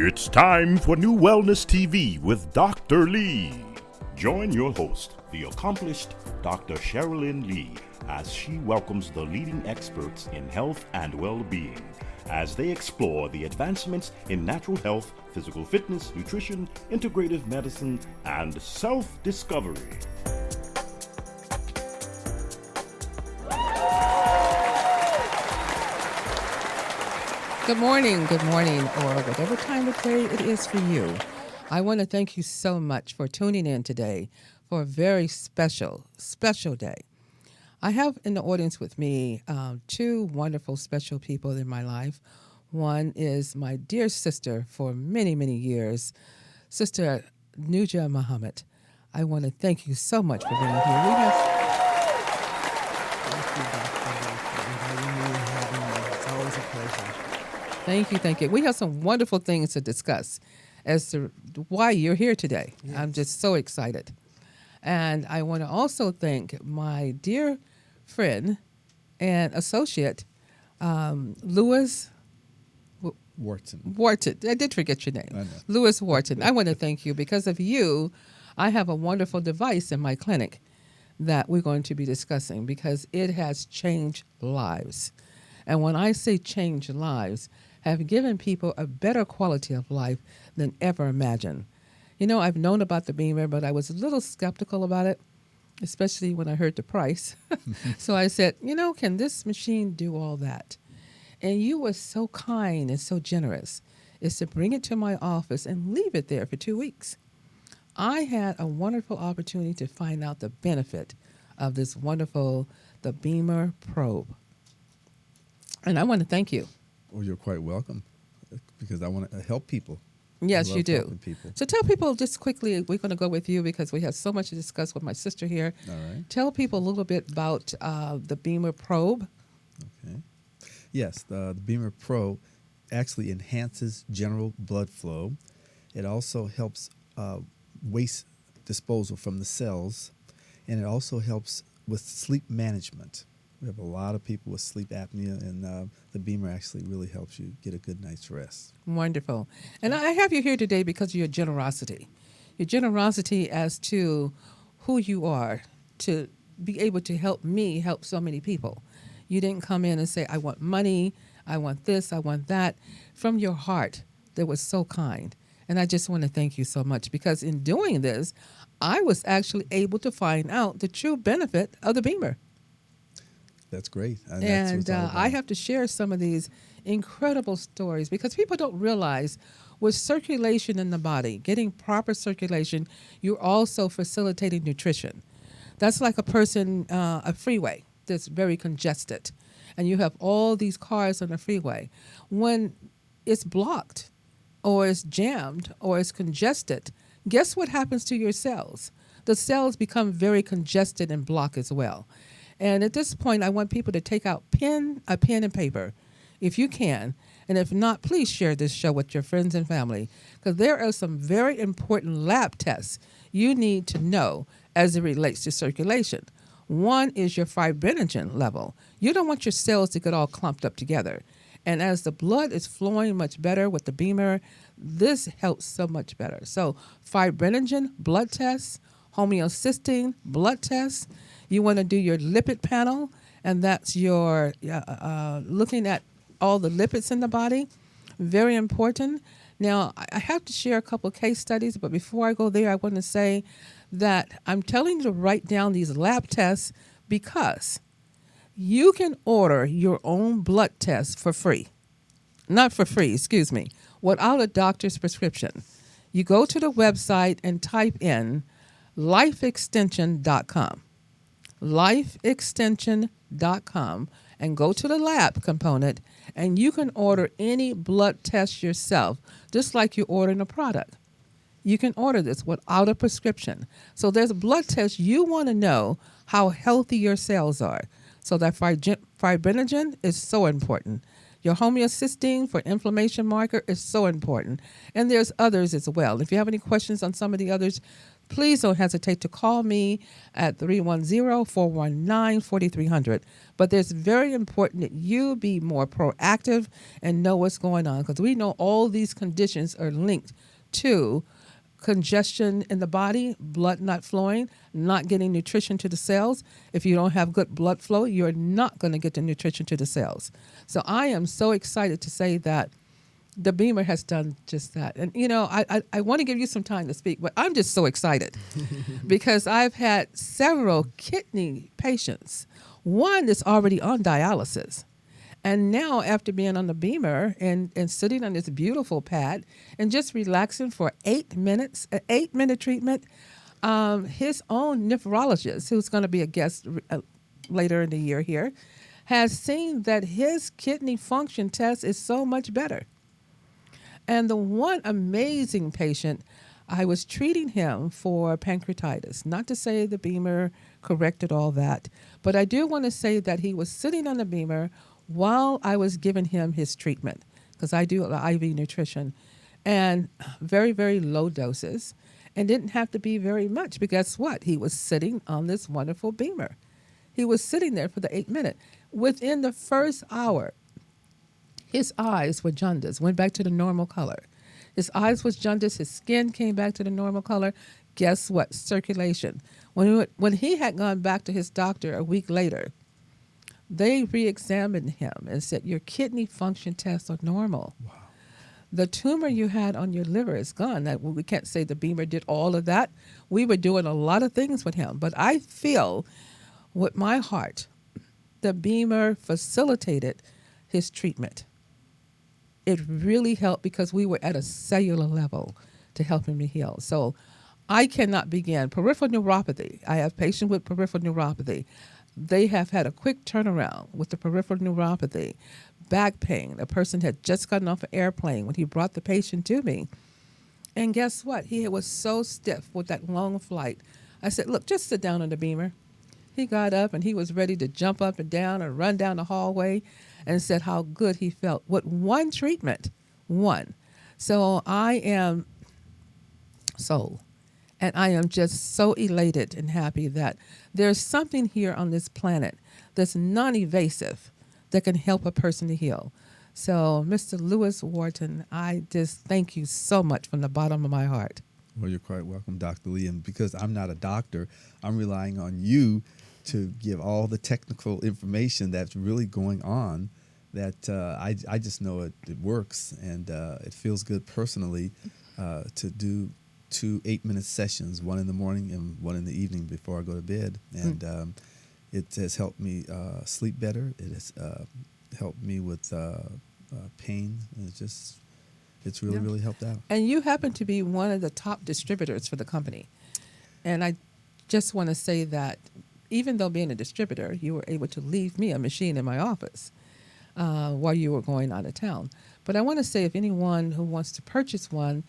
It's time for NuWellness TV with Dr. Lee. Join your host, the accomplished Dr. Cherilyn Lee, as she welcomes the leading experts in health and well-being as they explore the advancements in natural health, physical fitness, nutrition, integrative medicine, and self-discovery. Good morning, or whatever time of day it is for you. I want to thank you so much for tuning in today for a very special day. I have in the audience with me two wonderful special people in my life. One is my dear sister for many, many years, Sister Nujya Muhammad. I want to thank you so much for being here. It's always a pleasure. Thank you. We have some wonderful things to discuss as to why you're here today. Yes. I'm just so excited. And I want to also thank my dear friend and associate, Lewis Wharton. I did forget your name. Lewis Wharton. I want to thank you. Because of you, I have a wonderful device in my clinic that we're going to be discussing because it has changed lives. And when I say changed lives, have given people a better quality of life than ever imagined. You know, I've known about the Bemer, but I was a little skeptical about it, especially when I heard the price. So I said, can this machine do all that? And you were so kind and so generous is to bring it to my office and leave it there for 2 weeks. I had a wonderful opportunity to find out the benefit of this wonderful, the Bemer probe. And I want to thank you. Well, you're quite welcome because I want to help people. Yes, you do. So tell people just quickly, we're going to go with you because we have so much to discuss with my sister here. All right. Tell people a little bit about the Bemer probe. Okay. Yes, the Bemer probe actually enhances general blood flow. It also helps waste disposal from the cells, and it also helps with sleep management. We have a lot of people with sleep apnea, and the Bemer actually really helps you get a good night's rest. Wonderful. And I have you here today because of your generosity. Your generosity as to who you are to be able to help me help so many people. You didn't come in and say, I want money, I want this, I want that. From your heart, that was so kind. And I just want to thank you so much because in doing this, I was actually able to find out the true benefit of the Bemer. That's great. And I have to share some of these incredible stories because people don't realize with circulation in the body, getting proper circulation, you're also facilitating nutrition. That's like a freeway that's very congested. And you have all these cars on the freeway. When it's blocked or it's jammed or it's congested, guess what happens to your cells? The cells become very congested and blocked as well. And at this point, I want people to take out a pen and paper, if you can. And if not, please share this show with your friends and family, because there are some very important lab tests you need to know as it relates to circulation. One is your fibrinogen level. You don't want your cells to get all clumped up together. And as the blood is flowing much better with the Bemer, this helps so much better. So fibrinogen blood tests, homeocysteine blood tests. You want to do your lipid panel, and that's your looking at all the lipids in the body. Very important. Now, I have to share a couple of case studies, but before I go there, I want to say that I'm telling you to write down these lab tests because you can order your own blood test for free. Not for free, excuse me, without a doctor's prescription. You go to the website and type in lifeextension.com. lifeextension.com and go to the lab component and you can order any blood test yourself, just like you're ordering a product. You can order this without a prescription. So there's a blood test you want to know how healthy your cells are. So that fibrinogen is so important. Your homeocysteine for inflammation marker is so important. And there's others as well. If you have any questions on some of the others, please don't hesitate to call me at 310-419-4300. But it's very important that you be more proactive and know what's going on, because we know all these conditions are linked to congestion in the body, blood not flowing, not getting nutrition to the cells. If you don't have good blood flow, you're not going to get the nutrition to the cells. So I am so excited to say that the Bemer has done just that. And, I want to give you some time to speak, but I'm just so excited because I've had several kidney patients. One is already on dialysis. And now, after being on the Bemer and sitting on this beautiful pad and just relaxing for 8 minutes, an 8-minute treatment, his own nephrologist, who's going to be a guest later in the year here, has seen that his kidney function test is so much better. And the one amazing patient, I was treating him for pancreatitis. Not to say the Bemer corrected all that, but I do want to say that he was sitting on the Bemer while I was giving him his treatment, because I do IV nutrition, and very, very low doses, and didn't have to be very much, because guess what? He was sitting on this wonderful Bemer. He was sitting there for the 8 minute. Within the first hour, his eyes were jaundiced, went back to the normal color. His eyes was jaundiced, his skin came back to the normal color. Guess what? Circulation. When he had gone back to his doctor a week later, they re-examined him and said, your kidney function tests are normal. Wow. The tumor you had on your liver is gone. Now, we can't say the Bemer did all of that. We were doing a lot of things with him. But I feel with my heart, the Bemer facilitated his treatment. It really helped because we were at a cellular level to help him to heal. So I cannot begin. Peripheral neuropathy. I have patients with peripheral neuropathy. They have had a quick turnaround with the peripheral neuropathy. Back pain. A person had just gotten off an airplane when he brought the patient to me. And guess what? He was so stiff with that long flight. I said, look, just sit down on the Bemer. He got up and he was ready to jump up and down and run down the hallway, and said how good he felt with one treatment. One. So I am sold. And I am just so elated and happy that there's something here on this planet that's non-evasive that can help a person to heal. So, Mr. Lewis Wharton, I just thank you so much from the bottom of my heart. Well, you're quite welcome, Dr. Lee. And because I'm not a doctor, I'm relying on you to give all the technical information that's really going on, that I just know it works, and it feels good personally to do 2 8-minute sessions, one in the morning and one in the evening before I go to bed. And it has helped me sleep better. It has helped me with pain. And it's really, really helped out. And you happen to be one of the top distributors for the company. And I just want to say that even though being a distributor, you were able to leave me a machine in my office while you were going out of town. But I want to say, if anyone who wants to purchase one,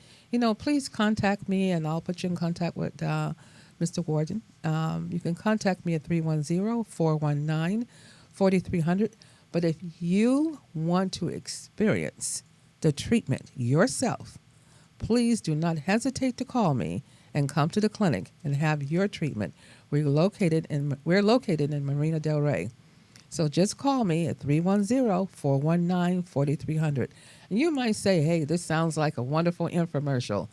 please contact me, and I'll put you in contact with Mr. Wharton. You can contact me at 310-419-4300. But if you want to experience the treatment yourself, please do not hesitate to call me and come to the clinic and have your treatment. We're located in Marina Del Rey. So just call me at 310-419-4300. And you might say, hey, this sounds like a wonderful infomercial.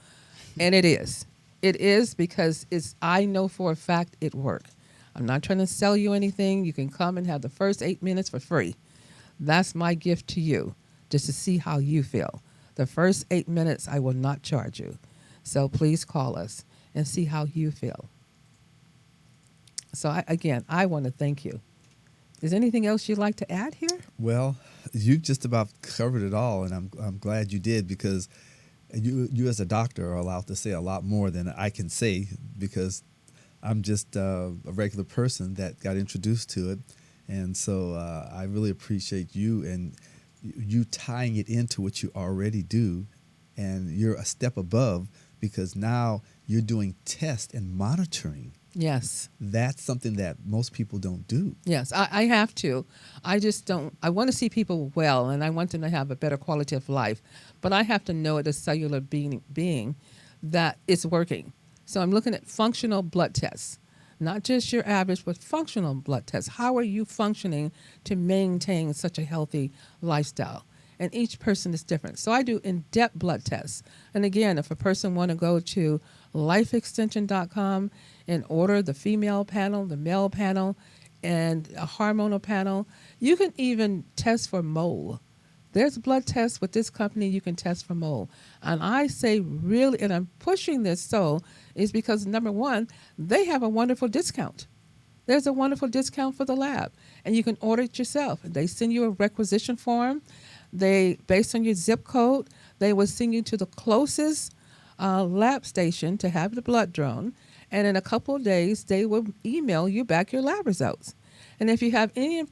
And it is. It is, because I know for a fact it worked. I'm not trying to sell you anything. You can come and have the first 8 minutes for free. That's my gift to you, just to see how you feel. The first 8 minutes, I will not charge you. So please call us and see how you feel. So I want to thank you. Is there anything else you'd like to add here? Well, you just about covered it all, and I'm glad you did, because you as a doctor are allowed to say a lot more than I can say, because I'm just a regular person that got introduced to it. And so I really appreciate you and you tying it into what you already do, and you're a step above, because now you're doing tests and monitoring. Yes. That's something that most people don't do. Yes, I have to. I just don't. I want to see people well, and I want them to have a better quality of life. But I have to know at a cellular being that it's working. So I'm looking at functional blood tests, not just your average, but functional blood tests. How are you functioning to maintain such a healthy lifestyle? And each person is different. So I do in-depth blood tests. And again, if a person want to go to lifeextension.com and order the female panel, the male panel, and a hormonal panel, you can even test for mole. There's blood tests with this company you can test for mole. And I say really, and I'm pushing this so, is because number one, they have a wonderful discount. There's a wonderful discount for the lab, and you can order it yourself. They send you a requisition form. They, based on your zip code, they will send you to the closest lab station to have the blood drawn, and in a couple of days, they will email you back your lab results. And if you have any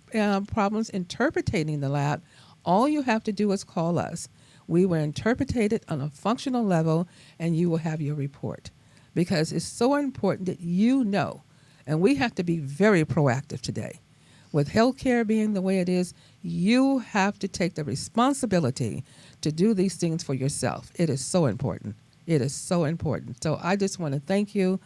problems interpreting the lab, all you have to do is call us. We will interpret it on a functional level, and you will have your report. Because it's so important that you know, and we have to be very proactive today. With healthcare being the way it is, you have to take the responsibility to do these things for yourself. It is so important. It is so important. So I just want to thank you,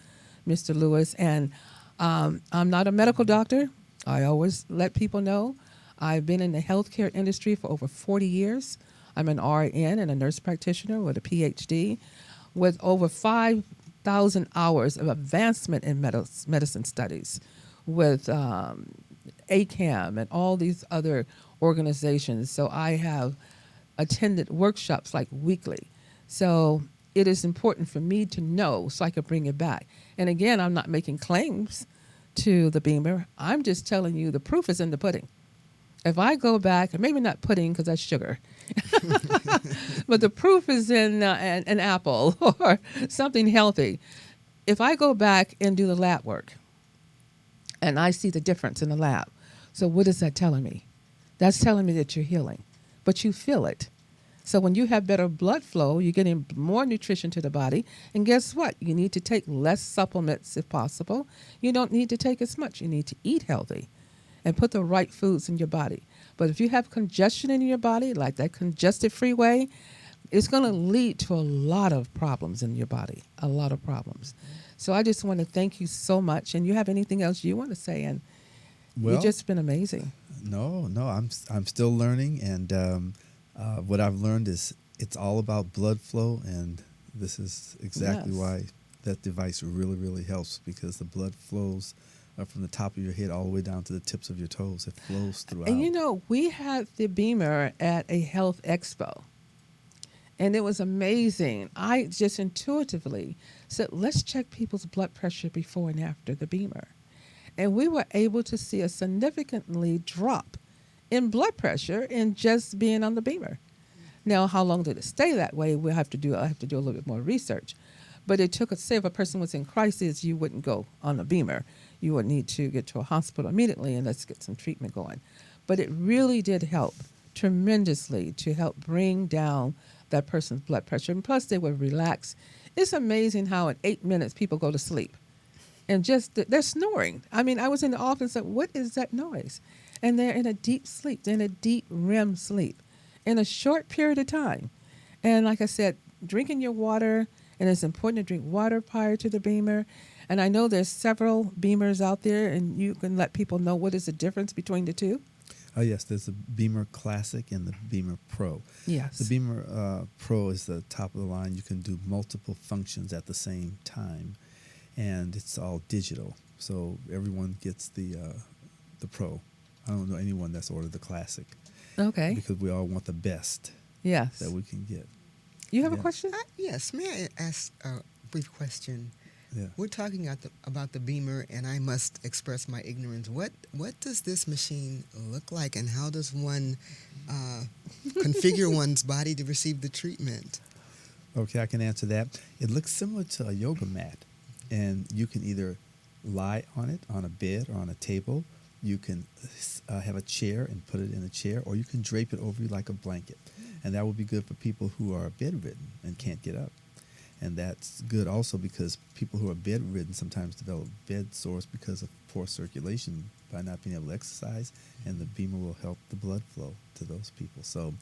Mr. Lewis. And I'm not a medical doctor. I always let people know. I've been in the healthcare industry for over 40 years. I'm an RN and a nurse practitioner with a Ph.D. with over 5,000 hours of advancement in medicine studies with ACAM and all these other organizations. So I have attended workshops like weekly. So it is important for me to know so I can bring it back. And again, I'm not making claims to the Bemer. I'm just telling you the proof is in the pudding. If I go back, and maybe not pudding because that's sugar, but the proof is in an apple or something healthy. If I go back and do the lab work and I see the difference in the lab, so what is that telling me? That's telling me that you're healing, but you feel it. So when you have better blood flow, you're getting more nutrition to the body. And guess what? You need to take less supplements if possible. You don't need to take as much. You need to eat healthy and put the right foods in your body. But if you have congestion in your body, like that congested freeway, it's going to lead to a lot of problems in your body, a lot of problems. So I just want to thank you so much. And you have anything else you want to say? And you've just been amazing. No, I'm still learning, and what I've learned is it's all about blood flow, and this is exactly why that device really, really helps, because the blood flows from the top of your head all the way down to the tips of your toes. It flows throughout. And you know, we had the Bemer at a health expo, and it was amazing. I just intuitively said, let's check people's blood pressure before and after the Bemer. And we were able to see a significantly drop in blood pressure in just being on the Bemer. Now, how long did it stay that way? I have to do a little bit more research. But it took, say if a person was in crisis, you wouldn't go on a Bemer. You would need to get to a hospital immediately and let's get some treatment going. But it really did help tremendously to help bring down that person's blood pressure. And plus, they would relax. It's amazing how in 8 minutes people go to sleep. And just, they're snoring. I mean, I was in the office and said, what is that noise? And they're in a deep sleep. They're in a deep REM sleep in a short period of time. And like I said, drinking your water, and it's important to drink water prior to the Bemer. And I know there's several Bemers out there, and you can let people know what is the difference between the two. Oh, yes, there's the Bemer Classic and the Bemer Pro. Yes. The Bemer Pro is the top of the line. You can do multiple functions at the same time, and it's all digital. So everyone gets the Pro. I don't know anyone that's ordered the Classic. Okay. Because we all want the best that we can get. You have a question? Yes. May I ask a brief question? Yeah. We're talking about the Bemer, and I must express my ignorance. What does this machine look like, and how does one configure one's body to receive the treatment? Okay, I can answer that. It looks similar to a yoga mat, and you can either lie on it on a bed or on a table. You can have a chair and put it in a chair, or you can drape it over you like a blanket. And that would be good for people who are bedridden and can't get up. And that's good also because people who are bedridden sometimes develop bed sores because of poor circulation by not being able to exercise, and the Bemer will help the blood flow to those people. So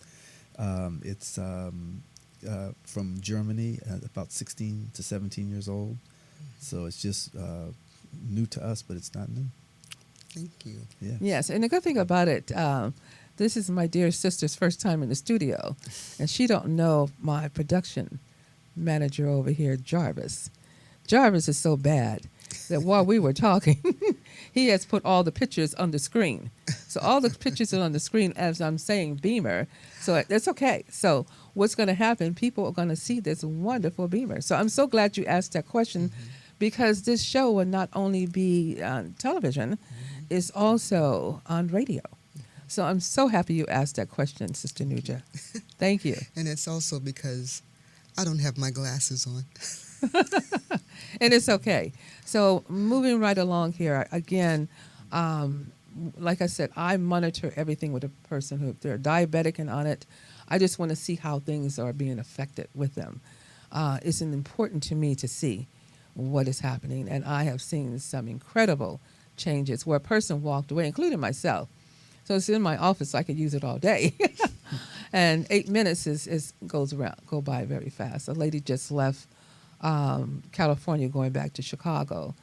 it's from Germany, about 16 to 17 years old. So it's just new to us, but it's not new. Thank you. Yeah. Yes, and the good thing about it, this is my dear sister's first time in the studio, and she don't know my production manager over here, Jarvis. Jarvis is so bad that while we were talking, he has put all the pictures on the screen. So all the pictures are on the screen as I'm saying Bemer. So that's okay. So what's going to happen, people are going to see this wonderful Bemer. So I'm so glad you asked that question because this show will not only be on television, it's also on radio. So I'm so happy you asked that question, Sister Nujya. Thank you. And it's also because I don't have my glasses on. And it's okay. So moving right along here, again, like I said, I monitor everything with a person who, if they're diabetic and on it, I just want to see how things are being affected with them. It's important to me to see what is happening. And I have seen some incredible changes where a person walked away, including myself. So it's in my office. I could use it all day. And 8 minutes go by very fast. A lady just left California going back to Chicago.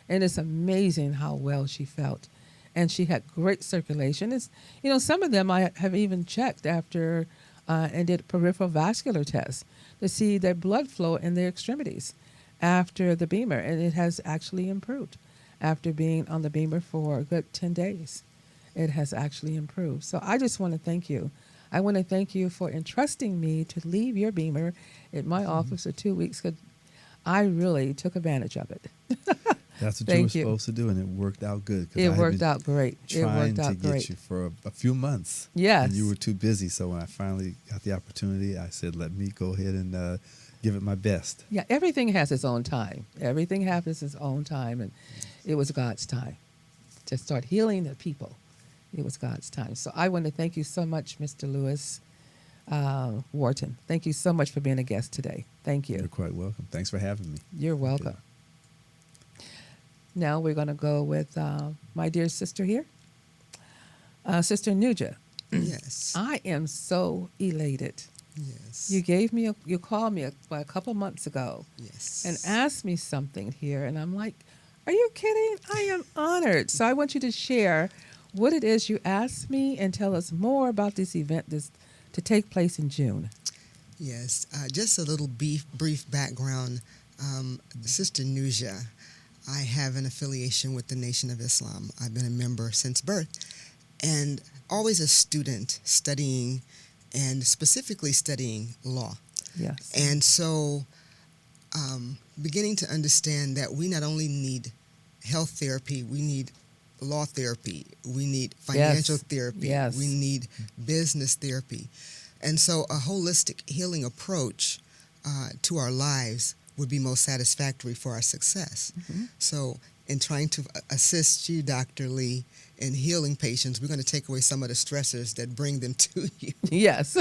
And it's amazing how well she felt. And she had great circulation. It's, some of them I have even checked after and did peripheral vascular tests to see their blood flow in their extremities after the Bemer. And it has actually improved after being on the Bemer for a good 10 days. It has actually improved. So I just want to thank you. I want to thank you for entrusting me to leave your Bemer at my office for 2 weeks because I really took advantage of it. That's what you were supposed to do, and it worked out good. It worked out great. Trying to get you for a few months. Yes. And you were too busy. So when I finally got the opportunity, I said, let me go ahead and give it my best. Yeah, everything has its own time. Everything happens its own time, and it was God's time to start healing the people. It was God's time. So I want to thank you so much, Mr. Lewis Wharton. Thank you so much for being a guest today. Thank you. You're quite welcome. Thanks for having me. You're welcome. Now we're going to go with my dear sister here, Sister Nujya. Yes. I am so elated. Yes. You called me a couple months ago. Yes. And asked me something here, and I'm like, are you kidding? I am honored. So I want you to share what it is you asked me and tell us more about this event to take place in June. Yes. Just a little brief background. Sister Nujya, I have an affiliation with the Nation of Islam. I've been a member since birth and always a student studying and specifically studying law. Yes. And so beginning to understand that we not only need health therapy, we need law therapy, we need financial therapy, we need business therapy. And so a holistic healing approach to our lives would be most satisfactory for our success. Mm-hmm. So in trying to assist you, Dr. Lee, in healing patients, we're going to take away some of the stressors that bring them to you. Yes.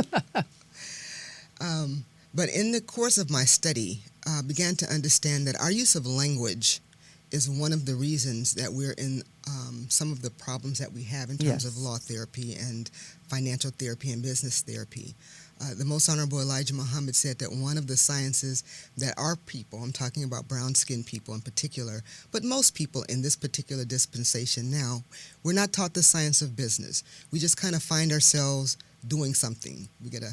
But in the course of my study, began to understand that our use of language is one of the reasons that we're in some of the problems that we have in terms of law therapy and financial therapy and business therapy. The Most Honorable Elijah Muhammad said that one of the sciences that our people, I'm talking about brown-skinned people in particular, but most people in this particular dispensation now, we're not taught the science of business. We just kind of find ourselves doing something. We get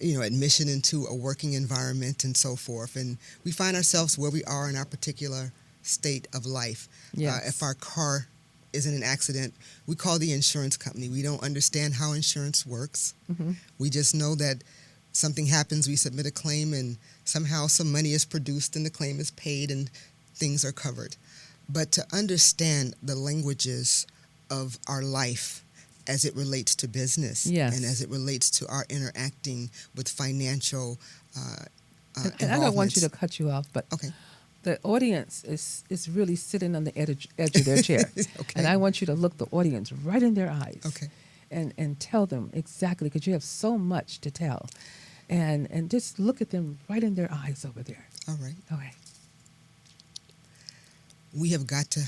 admission into a working environment and so forth, and we find ourselves where we are in our particular state of life. Yes. If our car is in an accident, we call the insurance company. We don't understand how insurance works. Mm-hmm. We just know that something happens, we submit a claim, and somehow some money is produced and the claim is paid and things are covered. But to understand the languages of our life as it relates to business and as it relates to our interacting with financial and I don't want you to cut you off, but okay. The audience is really sitting on the edge of their chair. Okay. And I want you to look the audience right in their eyes and tell them exactly, because you have so much to tell. And just look at them right in their eyes over there. All right. Okay. We have got to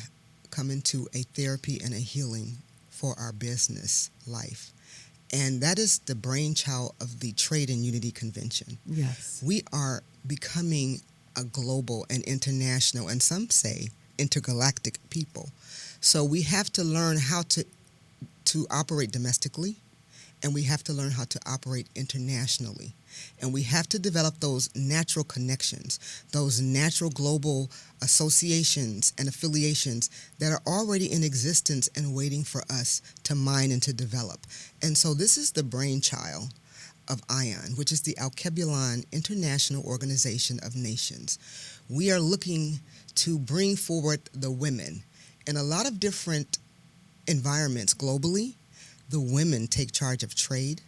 come into a therapy and a healing for our business life. And that is the brainchild of the Trade and Unity Convention. Yes. We are becoming a global and international, and some say intergalactic people. So we have to learn how to operate domestically, and we have to learn how to operate internationally. And we have to develop those natural connections, those natural global associations and affiliations that are already in existence and waiting for us to mine and to develop. And so this is the brainchild of AION, which is the Alkebulan International Organization of Nations. We are looking to bring forward the women. In a lot of different environments globally, the women take charge of trade.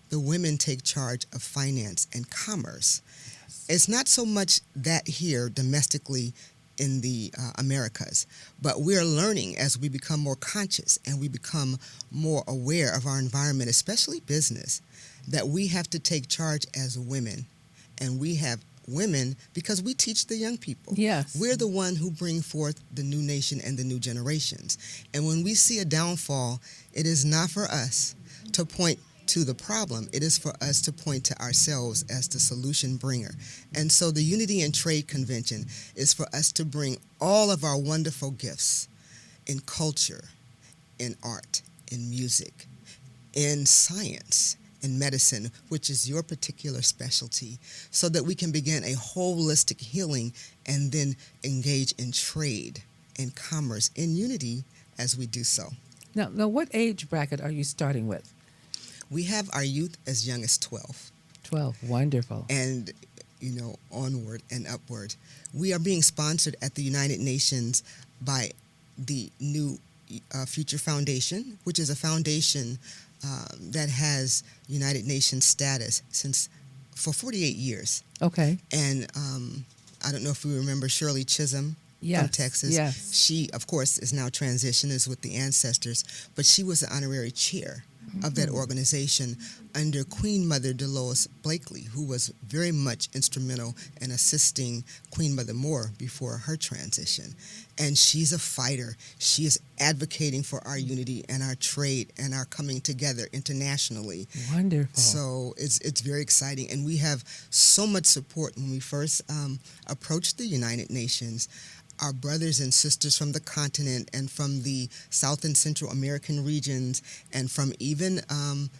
The women take charge of finance and commerce. Yes. It's not so much that here domestically in the Americas, but we're learning as we become more conscious and we become more aware of our environment, especially business, that we have to take charge as women. And we have women because we teach the young people. Yes. We're the one who bring forth the new nation and the new generations. And when we see a downfall, it is not for us to point to the problem. It is for us to point to ourselves as the solution bringer. And so the Unity and Trade Convention is for us to bring all of our wonderful gifts in culture, in art, in music, in science, in medicine, which is your particular specialty, so that we can begin a holistic healing and then engage in trade and commerce in unity as we do so. Now, what age bracket are you starting with? We have our youth as young as 12. 12, wonderful. And, onward and upward. We are being sponsored at the United Nations by the New Future Foundation, which is a foundation that has United Nations status for 48 years. Okay. And I don't know if you remember Shirley Chisholm from Texas. Yes. She, of course, is now transitioned, is with the ancestors, but she was the honorary chair of that organization under Queen Mother Dolores Blakely, who was very much instrumental in assisting Queen Mother Moore before her transition. And she's a fighter. She is advocating for our unity and our trade and our coming together internationally. Wonderful. So it's very exciting. And we have so much support. When we first approached the United Nations, our brothers and sisters from the continent and from the South and Central American regions and from even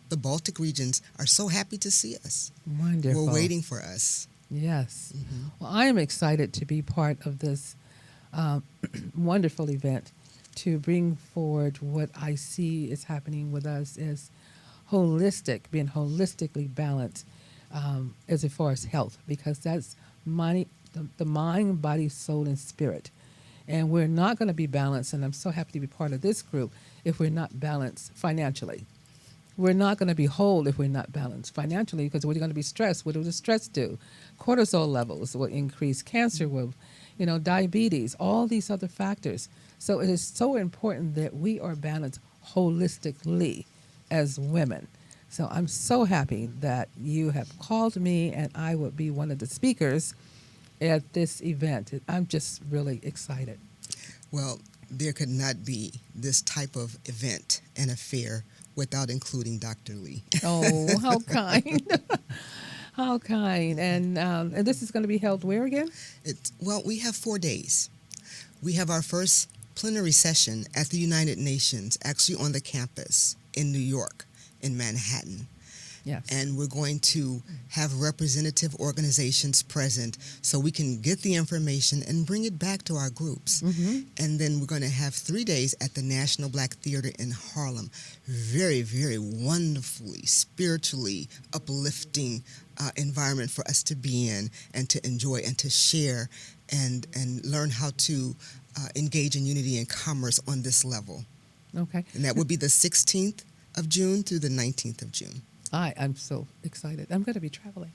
the Baltic regions are so happy to see us. Wonderful. We're waiting for us. Yes. Mm-hmm. Well, I am excited to be part of this wonderful event to bring forward what I see is happening with us as being holistically balanced as far as health, because that's the mind, body, soul, and spirit. And we're not going to be balanced, and I'm so happy to be part of this group, if we're not balanced financially. We're not going to be whole if we're not balanced financially, because we're going to be stressed. What does stress do? Cortisol levels will increase, cancer will, diabetes, all these other factors. So it is so important that we are balanced holistically as women. So I'm so happy that you have called me and I will be one of the speakers at this event. I'm just really excited. Well, there could not be this type of event and affair without including Dr. Lee. Oh, how kind. How kind. And this is going to be held where again? We have 4 days. We have our first plenary session at the United Nations, actually on the campus in New York, in Manhattan. Yes. And we're going to have representative organizations present so we can get the information and bring it back to our groups. Mm-hmm. And then we're going to have 3 days at the National Black Theater in Harlem. Very, very wonderfully, spiritually uplifting environment for us to be in and to enjoy and to share and learn how to engage in unity and commerce on this level. Okay. And that would be the 16th of June through the 19th of June. I'm so excited. I'm going to be traveling.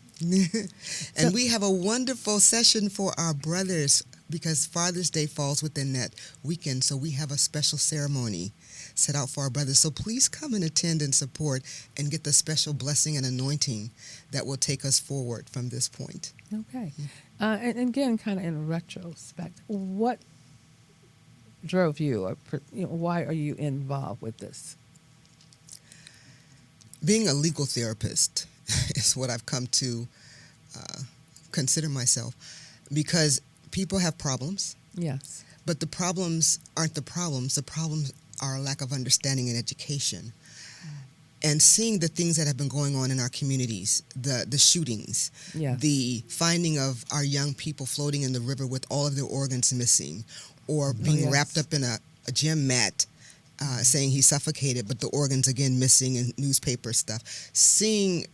And we have a wonderful session for our brothers because Father's Day falls within that weekend. So we have a special ceremony set out for our brothers. So please come and attend and support and get the special blessing and anointing that will take us forward from this point. Okay. And again, kind of in retrospect, what drove you, or why are you involved with this? Being a legal therapist is what I've come to consider myself. because people have problems, Yes. but the problems aren't the problems. The problems are a lack of understanding and education. And seeing the things that have been going on in our communities, the shootings, Yes. the finding of our young people floating in the river with all of their organs missing, or being yes. wrapped up in a gym mat, saying he suffocated, but the organs again missing, in newspaper stuff. Seeing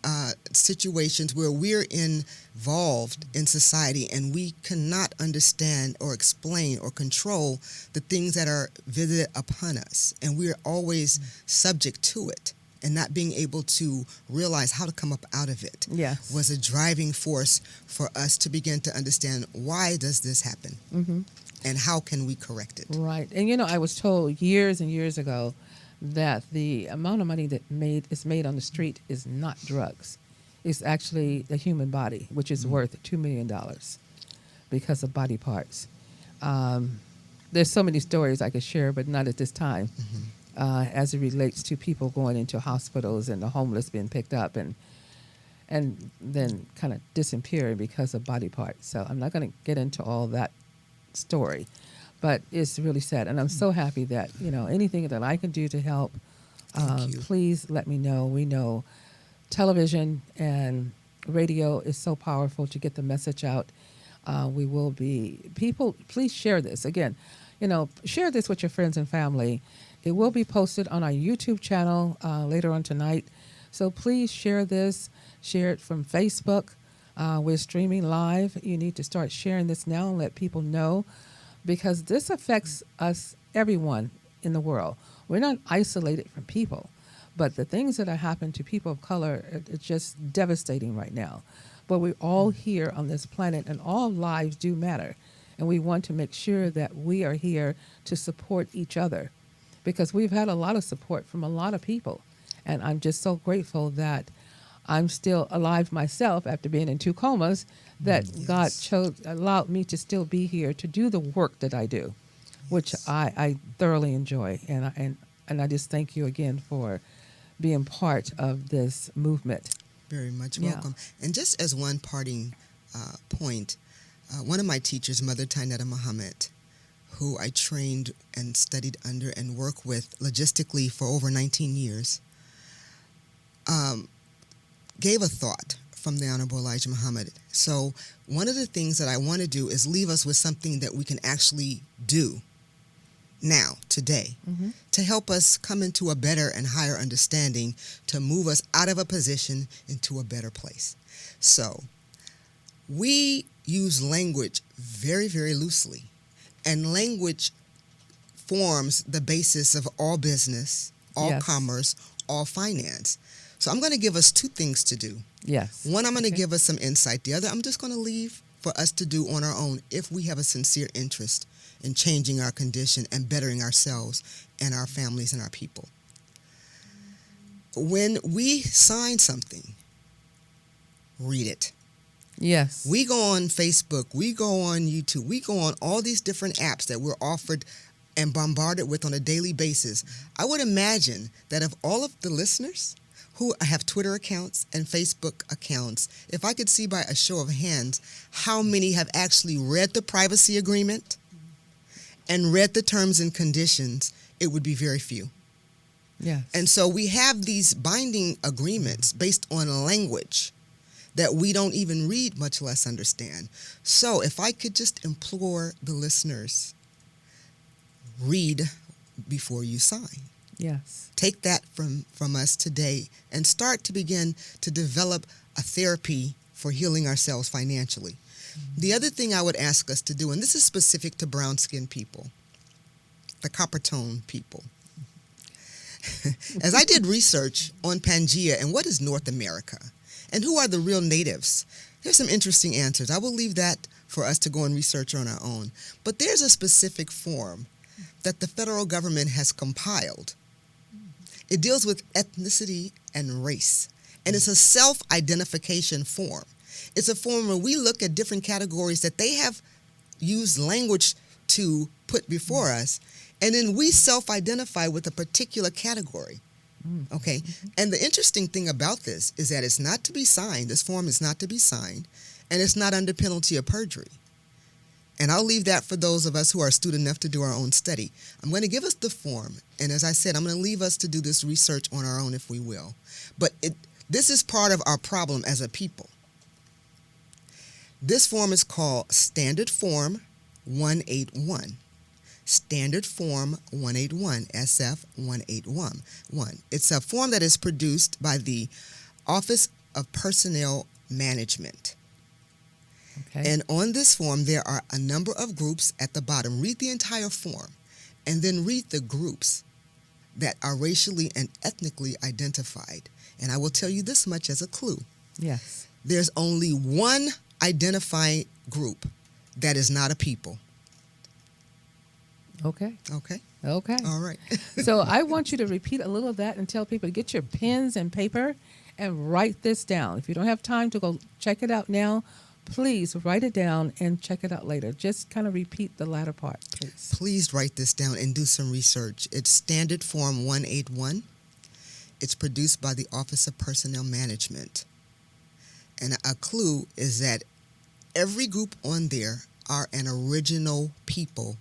situations where we're involved in society and we cannot understand or explain or control the things that are visited upon us, and we're always subject to it, and not being able to realize how to come up out of it, Yes. was a driving force for us to begin to understand, why does this happen? Mm-hmm. And how can we correct it? Right. And I was told years and years ago that the amount of money that is made on the street is not drugs. It's actually the human body, which is worth $2 million because of body parts. There's so many stories I could share, but not at this time, as it relates to people going into hospitals and the homeless being picked up and then kind of disappearing because of body parts. So I'm not going to get into all that story, but it's really sad, and I'm so happy that anything that I can do to help, Thank you. please let me know. We know television and radio is so powerful to get the message out. We will be people. Please share this again. Share this with your friends and family. It will be posted on our YouTube channel later on tonight. So please share this. Share it from Facebook. We're streaming live. You need to start sharing this now and let people know, because this affects us, everyone in the world. We're not isolated from people, but the things that are happening to people of color, it's just devastating right now. But we're all here on this planet, and all lives do matter. And we want to make sure that we are here to support each other, because we've had a lot of support from a lot of people. And I'm just so grateful that I'm still alive myself after being in 2 comas, that God allowed me to still be here to do the work that I do, which I thoroughly enjoy. And I just thank you again for being part of this movement. Very much welcome. And just as one parting point, one of my teachers, Mother Tainetta Muhammad, who I trained and studied under and worked with logistically for over 19 years, gave a thought from the Honorable Elijah Muhammad. So one of the things that I want to do is leave us with something that we can actually do now, today, to help us come into a better and higher understanding, to move us out of a position into a better place. So we use language very, very loosely, and language forms the basis of all business, all commerce, all finance. So I'm going to give us 2 things to do. Yes. One, I'm going to give us some insight. The other, I'm just going to leave for us to do on our own if we have a sincere interest in changing our condition and bettering ourselves and our families and our people. When we sign something, read it. Yes. We go on Facebook, we go on YouTube, we go on all these different apps that we're offered and bombarded with on a daily basis. I would imagine that of all of the listeners who have Twitter accounts and Facebook accounts, if I could see by a show of hands how many have actually read the privacy agreement and read the terms and conditions, it would be very few. Yes. And so we have these binding agreements based on language that we don't even read, much less understand. So if I could just implore the listeners, read before you sign. Yes. Take that from us today and start to begin to develop a therapy for healing ourselves financially. The other thing I would ask us to do, and this is specific to brown-skinned people, the copper tone people. As I did research on Pangea and what is North America and who are the real natives, there's some interesting answers. I will leave that for us to go and research on our own. But there's a specific form that the federal government has compiled. It deals with ethnicity and race, and it's a self-identification form. It's a form where we look at different categories that they have used language to put before us, and then we self-identify with a particular category. Okay? And the interesting thing about this is that it's not to be signed. This form is not to be signed, and it's not under penalty of perjury. And I'll leave that for those of us who are astute enough to do our own study. I'm going to give us the form. And as I said, I'm going to leave us to do this research on our own if we will. But this is part of our problem as a people. This form is called Standard Form 181. Standard Form 181, SF 181. It's a form that is produced by the Office of Personnel Management. Okay. And on this form, there are a number of groups at the bottom. Read the entire form, and then read the groups that are racially and ethnically identified. And I will tell you this much as a clue. Yes. There's only one identified group that is not a people. Okay. Okay? Okay. All right. So I want you to repeat a little of that and tell people to get your pens and paper and write this down. If you don't have time to go check it out now, please write it down and check it out later. Just kind of repeat the latter part, please. Please write this down and do some research. It's Standard Form 181. It's produced by the Office of Personnel Management. And a clue is that every group on there are an original people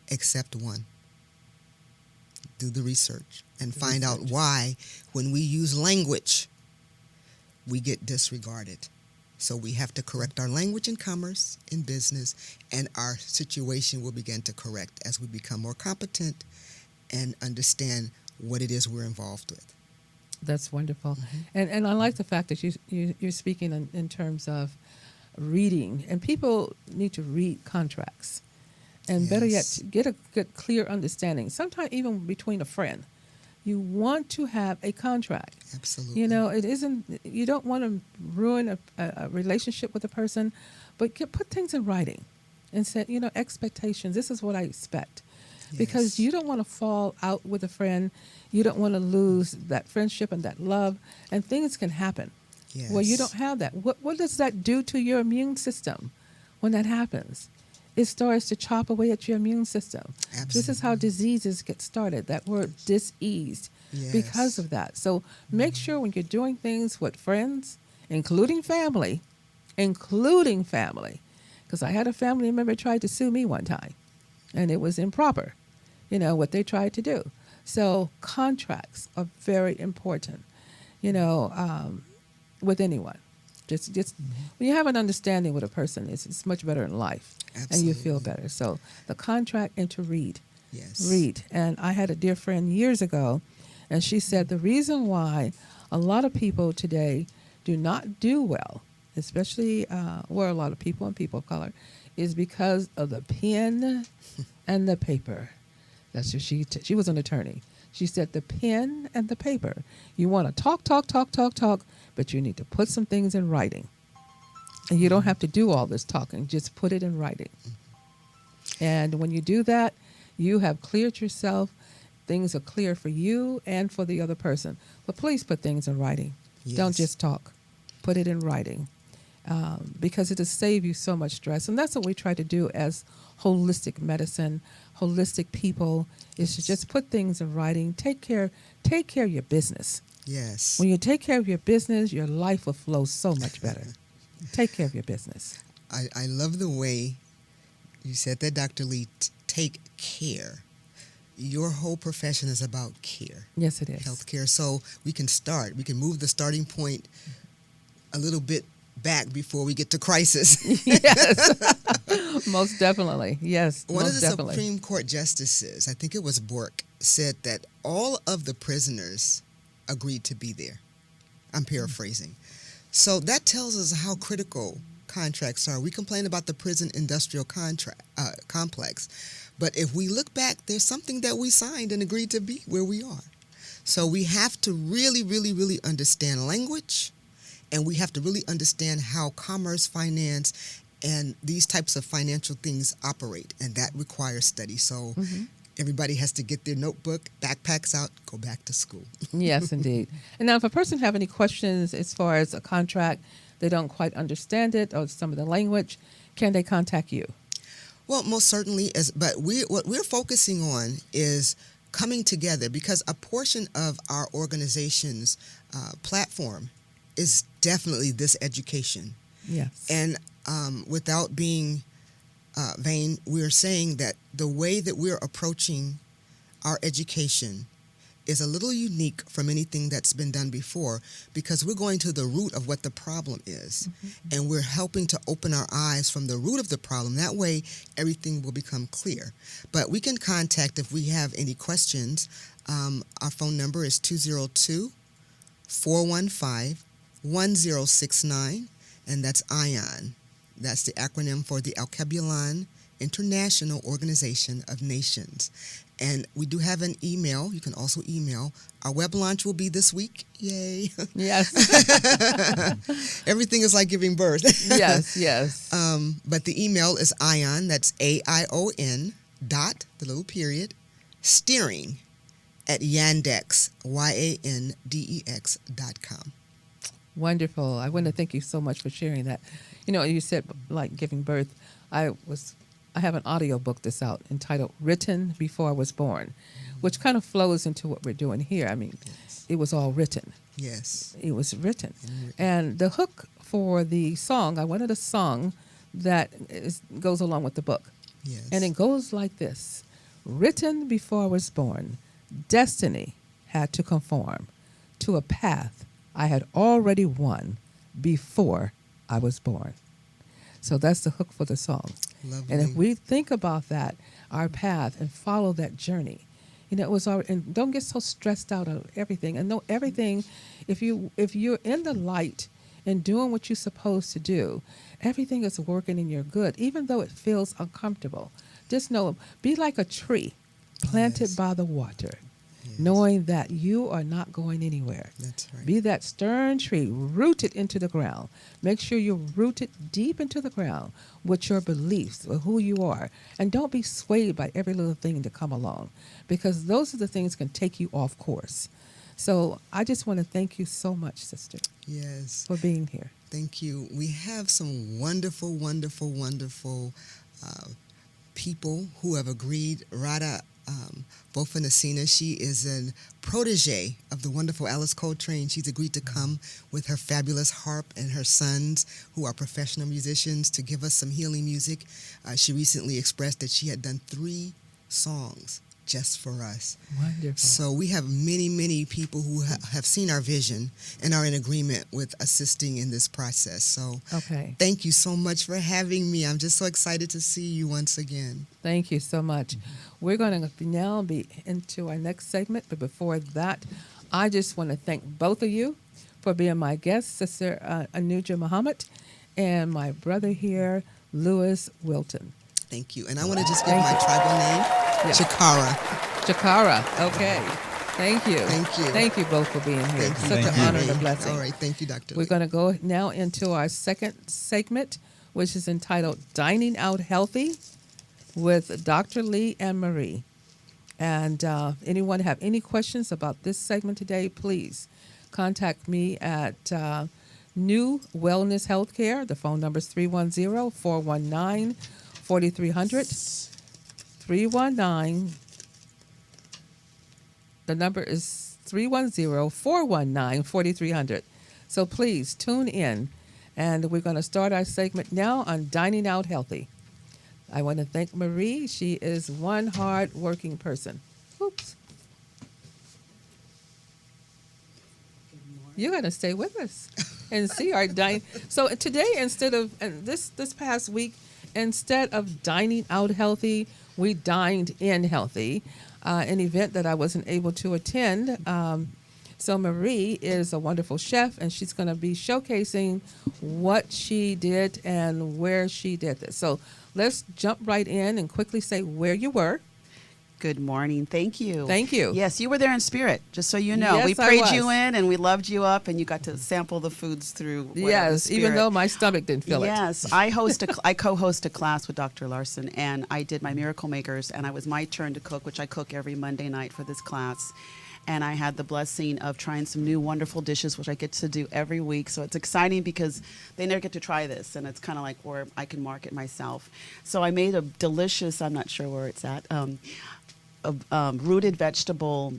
except one. Do the research and find out why, when we use language, we get disregarded. So we have to correct our language in commerce, in business, and our situation will begin to correct as we become more competent and understand what it is we're involved with. That's wonderful. And I like the fact that you're speaking in terms of reading. And people need to read contracts. And better yet, Yes. get a good, clear understanding. Sometimes even between a friend. You want to have a contract. Absolutely. You know, it isn't, you don't want to ruin a relationship with a person, but put things in writing and say, you know, expectations. This is what I expect. Because Yes. you don't want to fall out with a friend. You don't want to lose that friendship and that love. And things can happen. Yes. Well, you don't have that. What does that do to your immune system when that happens? It starts to chop away at your immune system. This is how diseases get started. That word diseased because of that. So make sure when you're doing things with friends, including family, because I had a family member tried to sue me one time, and it was improper, you know, what they tried to do. So contracts are very important, you know, with anyone. Just when you have an understanding with a person, it's much better in life. Absolutely. And you feel better. So the contract and to read. Yes. Read. And I had a dear friend years ago, and she said the reason why a lot of people today do not do well, especially where a lot of people and people of color, is because of the pen and the paper. That's what she was an attorney. She said the pen and the paper. You want to talk, but you need to put some things in writing. And you don't have to do all this talking. Just put it in writing. And when you do that, you have cleared yourself. Things are clear for you and for the other person. But please put things in writing. Yes. Don't just talk. Put it in writing. Because it'll save you so much stress. And that's what we try to do as holistic medicine, holistic people, is to just put things in writing. Take care of your business. Yes. When you take care of your business, your life will flow so much better. Take care of your business. I love the way you said that, Dr. Lee. Take care. Your whole profession is about care. Yes, it is. Healthcare. So we can move the starting point a little bit back before we get to crisis. Yes. Most definitely. Yes. One of most the definitely. Supreme Court justices, I think it was Bork, said that all of the prisoners agreed to be there. I'm paraphrasing. So that tells us how critical contracts are. We complain about the prison industrial complex, but if we look back, there's something that we signed and agreed to be where we are. So we have to really, really, really understand language, and we have to really understand how commerce, finance, and these types of financial things operate, and that requires study. So everybody has to get their notebook, backpacks out, go back to school. Yes, indeed. And now if a person have any questions as far as a contract, they don't quite understand it or some of the language, can they contact you? Well, most certainly, but what we're focusing on is coming together, because a portion of our organization's platform is definitely this education. Yes. And without being vein, we're saying that the way that we're approaching our education is a little unique from anything that's been done before, because we're going to the root of what the problem is, and we're helping to open our eyes from the root of the problem. That way, everything will become clear. But we can contact if we have any questions. Our phone number is 202-415-1069, and that's AION. That's the acronym for the Alkebulan International Organization of Nations. And we do have an email. You can also email. Our web launch will be this week. Yay. Yes. Everything is like giving birth. Yes, yes. But the email is AION, that's AION, dot, the little period, steering at Yandex, YANDEX.com. Wonderful. I want to thank you so much for sharing that. You know, you said like giving birth. I have an audio book that's out entitled Written Before I Was Born, which kind of flows into what we're doing here. I mean, It was all written. Yes. It was written. And the hook for the song, I wanted a song that goes along with the book. Yes. And it goes like this. Written before I was born, destiny had to conform to a path I had already won before I was born. So that's the hook for the song. Lovely. And if we think about that, our path, and follow that journey, you know, it was already, and don't get so stressed out of everything. And know everything, if you're in the light and doing what you're supposed to do, everything is working in your good, even though it feels uncomfortable. Just know, be like a tree planted Yes. by the water, Yes. knowing that you are not going anywhere. That's right. Be that stern tree, rooted into the ground. Make sure you're rooted deep into the ground with your beliefs, with who you are. And don't be swayed by every little thing to come along, because those are the things that can take you off course. So I just want to thank you so much, sister, Yes. for being here. Thank you. We have some wonderful, wonderful, wonderful people who have agreed. Radha Bofanasina, she is a protege of the wonderful Alice Coltrane. She's agreed to come with her fabulous harp and her sons, who are professional musicians, to give us some healing music. She recently expressed that she had done 3 songs just for us. Wonderful. So we have many, many people who have seen our vision and are in agreement with assisting in this process. So Okay. thank you so much for having me. I'm just so excited to see you once again. Thank you so much. We're going to now be into our next segment, but before that, I just want to thank both of you for being my guests, Sister Nujya Muhammad and my brother here, Lewis Wilton. Thank you. And I want to just give my tribal name, Chikara. Chikara. Okay. Thank you. Thank you. Thank you both for being here. Thank you. Such for an honor having and a me. blessing. All right. Thank you, Dr. We're Lee. going to go now into our second segment, which is entitled Dining Out Healthy with Dr. Lee and Marie. And anyone have any questions about this segment today, please contact me at NuWellness Healthcare. The phone number is 310-419-4300. 319. The number is 310-419-4300. So please tune in. And we're going to start our segment now on Dining Out Healthy. I want to thank Marie. She is one hard-working person. Oops. You're going to stay with us and see our dining. So today, instead of this past week, instead of dining out healthy, we dined in healthy, an event that I wasn't able to attend. So Marie is a wonderful chef, and she's going to be showcasing what she did and where she did this. So let's jump right in and quickly say where you were. Good morning. Thank you. Thank you. Yes, you were there in spirit, just so you know. Yes, we I prayed was. you in and we loved you up, and you got to sample the foods through whatever the Yes, even spirit. though my stomach didn't feel it. Yes, I co-host a class with Dr. Larson, and I did my Miracle Makers, and it was my turn to cook, which I cook every Monday night for this class. And I had the blessing of trying some new wonderful dishes, which I get to do every week. So it's exciting because they never get to try this, and it's kind of like where I can market myself. So I made a delicious, I'm not sure where it's at, rooted vegetable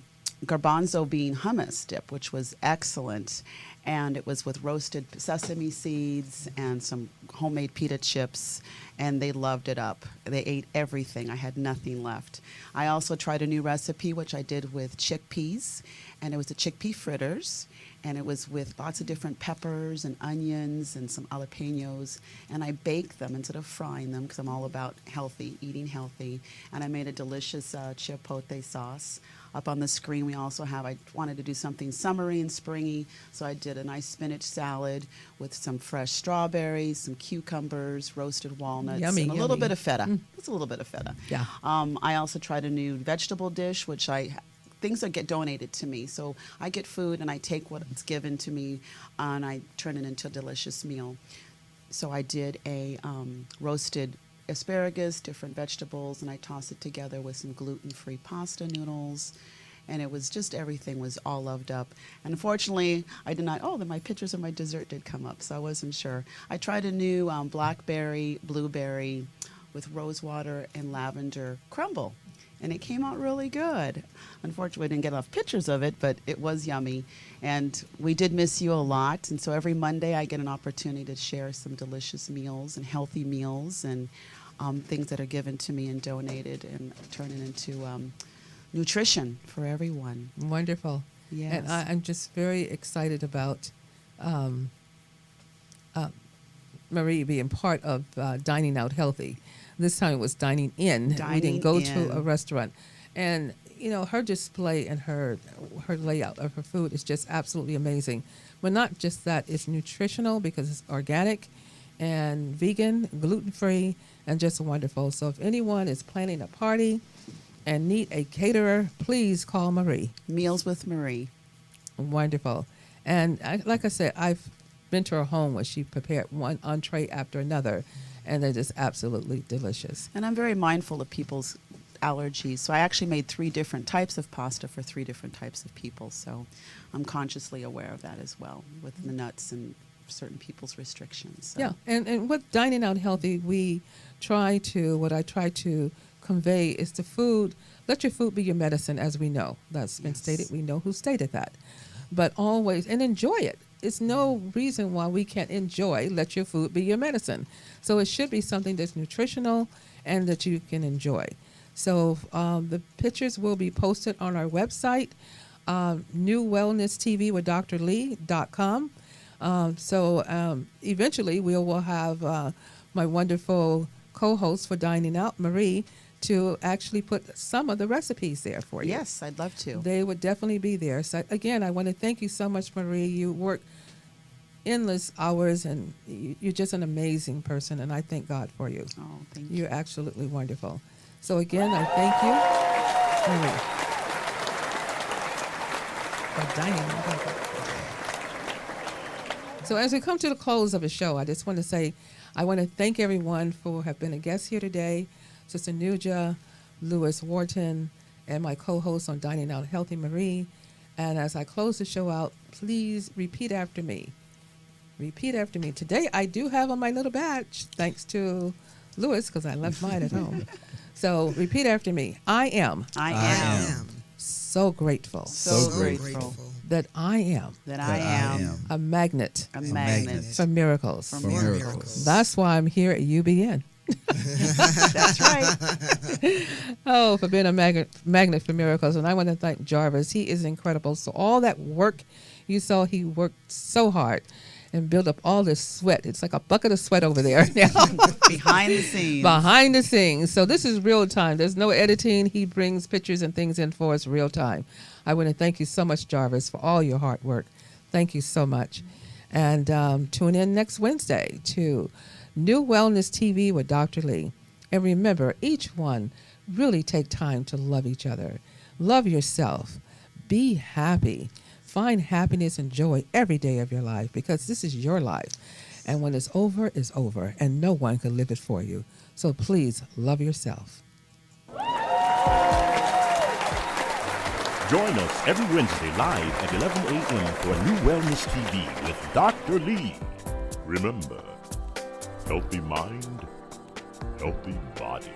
garbanzo bean hummus dip, which was excellent. and it was with roasted sesame seeds and some homemade pita chips, and they loved it up. They ate everything. I had nothing left. I also tried a new recipe, which I did with chickpeas, and it was the chickpea fritters, and it was with lots of different peppers and onions and some jalapenos, and I baked them instead of frying them because I'm all about healthy, eating healthy, and I made a delicious chipotle sauce. Up on the screen, we also have, I wanted to do something summery and springy, so I did a nice spinach salad with some fresh strawberries, some cucumbers, roasted walnuts, Yummy, and a little yummy. bit of feta. Just a little bit of feta. Yeah. I also tried a new vegetable dish, which things that get donated to me. So I get food and I take what's given to me and I turn it into a delicious meal. So I did a roasted asparagus, different vegetables, and I tossed it together with some gluten-free pasta noodles. And it was just, everything was all loved up. And unfortunately, I did not, then my pictures of my dessert did come up, so I wasn't sure. I tried a new blackberry, blueberry with rosewater and lavender crumble. And it came out really good. Unfortunately, I didn't get enough pictures of it, but it was yummy. And we did miss you a lot. And so every Monday, I get an opportunity to share some delicious meals and healthy meals and things that are given to me and donated and turn it into nutrition for everyone. Wonderful. Yes. And I'm just very excited about Marie being part of Dining Out Healthy. This time it was dining in. We Dining didn't go in. to a restaurant. And, her display and her layout of her food is just absolutely amazing. But not just that, it's nutritional because it's organic and vegan, gluten-free, and just wonderful. So if anyone is planning a party and need a caterer, please call Marie. Meals with Marie. Wonderful. And like I said, I've been to her home where she prepared one entree after another, and they're just absolutely delicious. And I'm very mindful of people's allergies. So I actually made 3 different types of pasta for 3 different types of people. So I'm consciously aware of that as well with the nuts and certain people's restrictions. So. Yeah, and with Dining Out Healthy, what I try to convey is the food, let your food be your medicine, as we know. That's been stated. We know who stated that. But always, and enjoy it. It's no reason why we can't enjoy, let your food be your medicine. So it should be something that's nutritional and that you can enjoy. So the pictures will be posted on our website, NuWellness with drlee.com. So eventually we will have my wonderful co-host for Dining Out, Marie, to actually put some of the recipes there for you. Yes, I'd love to. They would definitely be there. So again, I want to thank you so much, Marie. You work endless hours, and you're just an amazing person, and I thank God for you. Oh, thank you. You're absolutely wonderful. So again, I thank you, Marie, for Dining Out Healthy. So as we come to the close of the show, I just want to say I want to thank everyone for have been a guest here today. Sister Nujya, Lewis Wharton, and my co-host on Dining Out Healthy, Marie. And as I close the show out, please repeat after me. Repeat after me. Today I do have on my little badge, thanks to Lewis, because I left mine at home. So repeat after me. I am I am so grateful so grateful that I am that I am a magnet a magnet for miracles. for For miracles. miracles. That's why I'm here at UBN. That's right. Oh, for being a magnet for miracles. And I want to thank Jarvis. He is incredible. So all that work you saw, he worked so hard and built up all this sweat. It's like a bucket of sweat over there now. Behind the scenes. Behind the scenes. So this is real time. There's no editing. He brings pictures and things in for us real time. I want to thank you so much, Jarvis, for all your hard work. Thank you so much. And tune in next Wednesday to NuWellness TV with Dr. Lee. And remember, each one really take time to love each other. Love yourself. Be happy. Find happiness and joy every day of your life, because this is your life. And when it's over, and no one can live it for you. So please love yourself. Join us every Wednesday live at 11 a.m. for NuWellness TV with Dr. Lee. Remember, healthy mind, healthy body.